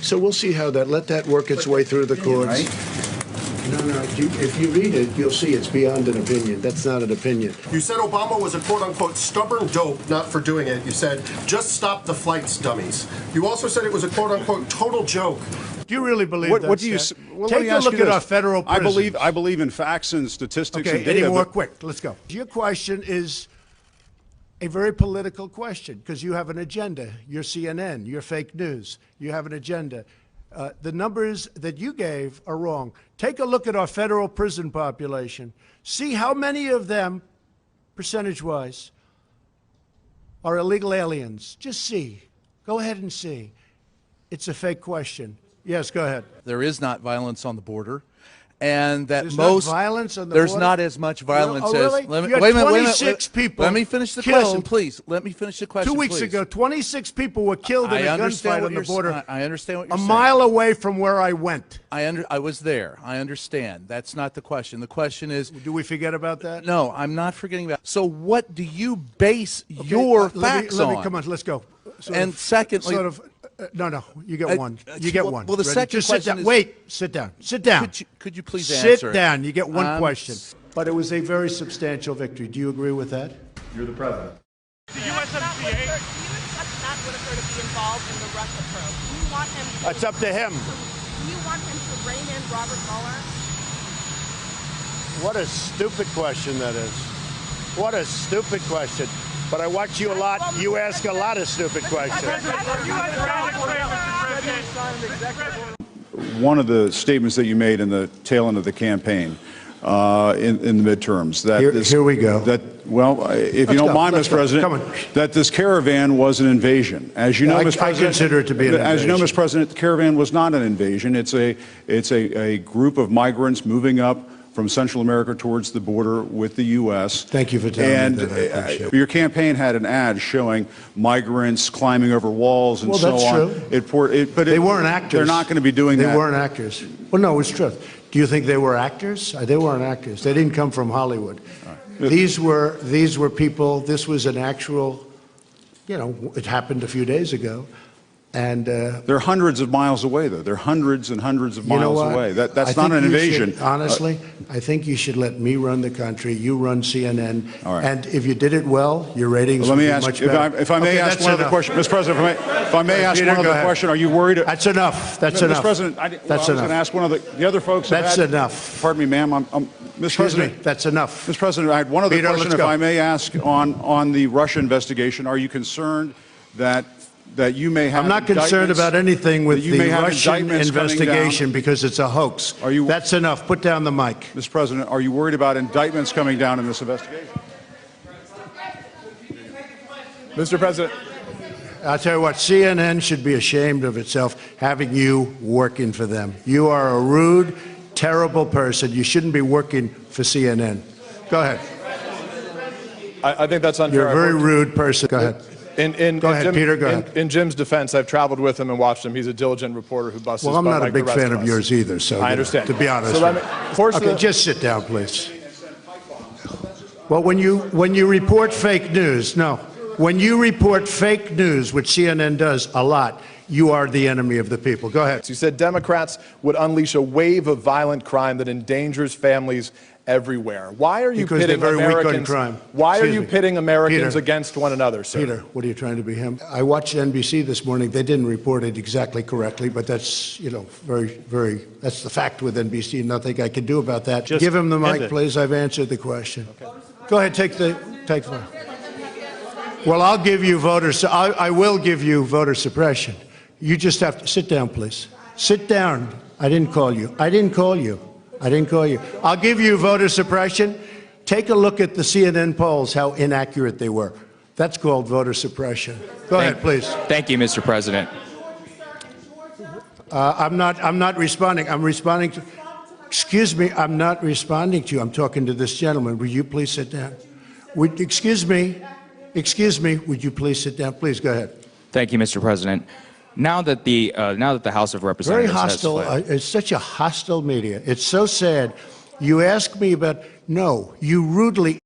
So we'll see how let that work its way through the courts. No, if you read it, you'll see it's beyond an opinion. That's not an opinion. You said Obama was a quote-unquote stubborn dope not for doing it. You said, just stop the flights, dummies. You also said it was a quote-unquote total joke. Do you really believe that? What do you? Well, take a look at our federal prisons. I believe in facts and statistics and Okay, data. any more quick? Let's go. Your question is a very political question because you have an agenda. You're CNN. You're fake news. You have an agenda. The numbers that you gave are wrong. Take a look at our federal prison population. See how many of them, percentage-wise, are illegal aliens. Just see. Go ahead and see. It's a fake question. Yes, go ahead. There is not violence on the border. And that There's most not violence on the there's border? not as much violence Oh, really? as. Let me, You had wait a minute, 26 people Let me finish the killed. question, please. Let me finish the question. 2 weeks please. ago, 26 people were killed in a gunfight on the border. I understand what you're a saying. mile away from where I went. I was there. I understand. That's not the question. The question is. Do we forget about that? No, I'm not forgetting about. So what do you base your facts on? Come on, let's go. And secondly, no, you get one. You get one. Well, the Ready? second Just question sit down. is. Wait, sit down. Sit down. Could you please answer? Sit down. You get one question. But it was a very substantial victory. Do you agree with that? You're the president. The USMCA. Do you accept Matt Whitaker to be involved in the Russia probe? Do you want him? It's up to him. Do you want him to rein in Robert Mueller? What a stupid question that is. What a stupid question. But I watch you a lot. You ask a lot of stupid questions. One of the statements that you made in the tail end of the campaign, in the midterms, that here we go. That if you don't mind, Mr. President, that this caravan was an invasion. As you know, Mr. President, I consider it to be an invasion. As you know, Mr. President, the caravan was not an invasion. It's a group of migrants moving up from Central America towards the border with the U.S. Thank you for telling me that. I appreciate it. Your campaign had an ad showing migrants climbing over walls and so on. That's true. But they weren't actors. They're not going to be doing that. They weren't actors. Well, no, it's true. Do you think they were actors? They weren't actors. They didn't come from Hollywood. Right. These were people. This was an actual. It happened a few days ago. And they're hundreds of miles away, though. They're hundreds and hundreds of miles away. That's not an invasion. Honestly, I think you should let me run the country. You run CNN. All right. And if you did it well, your ratings would be much better. If I may ask one other question, Mr. President. If I may ask one other question, are you worried? That's enough. That's enough. Mr. President, I was going to ask one of the other folks. That's enough. Pardon me, ma'am. Mr. President, that's enough. Mr. President, I had one other question, if I may ask, on the Russia investigation. Are you concerned that you may have? I'm not concerned about anything with the Russian investigation because it's a hoax. That's enough. Put down the mic. Mr. President, are you worried about indictments coming down in this investigation? Mr. President. I'll tell you what, CNN should be ashamed of itself having you working for them. You are a rude, terrible person. You shouldn't be working for CNN. Go ahead. I think that's unfair. You're a very rude person. Go ahead. Go ahead, Peter, go ahead. In Jim's defense, I've traveled with him and watched him. He's a diligent reporter who busts his butt. Well, I'm not a big fan of yours either, so I understand. To be honest. Okay, just sit down, please. Well, when you report fake news, when you report fake news, which CNN does a lot, you are the enemy of the people. Go ahead. You said Democrats would unleash a wave of violent crime that endangers families everywhere. Why are you pitting Americans? Why are you pitting Americans against one another, sir? Peter, what are you trying to be him? I watched NBC this morning. They didn't report it exactly correctly, but that's that's the fact with NBC. Nothing I can do about that. Just give him the mic, please. I've answered the question. Okay. Go ahead, take the mic. Well, I'll give you I will give you voter suppression. You just have to sit down, please. Sit down. I didn't call you. I didn't call you. I'll give you voter suppression. Take a look at the CNN polls, how inaccurate they were. That's called voter suppression. Go ahead, please. Thank you, Mr. President. I'm not responding. I'm responding to. Excuse me. I'm not responding to you. I'm talking to this gentleman. Will you please sit down? Excuse me. Would you please sit down? Please go ahead. Thank you, Mr. President. Now that the House of Representatives very hostile. It's such a hostile media. It's so sad. You ask me about. No, you rudely.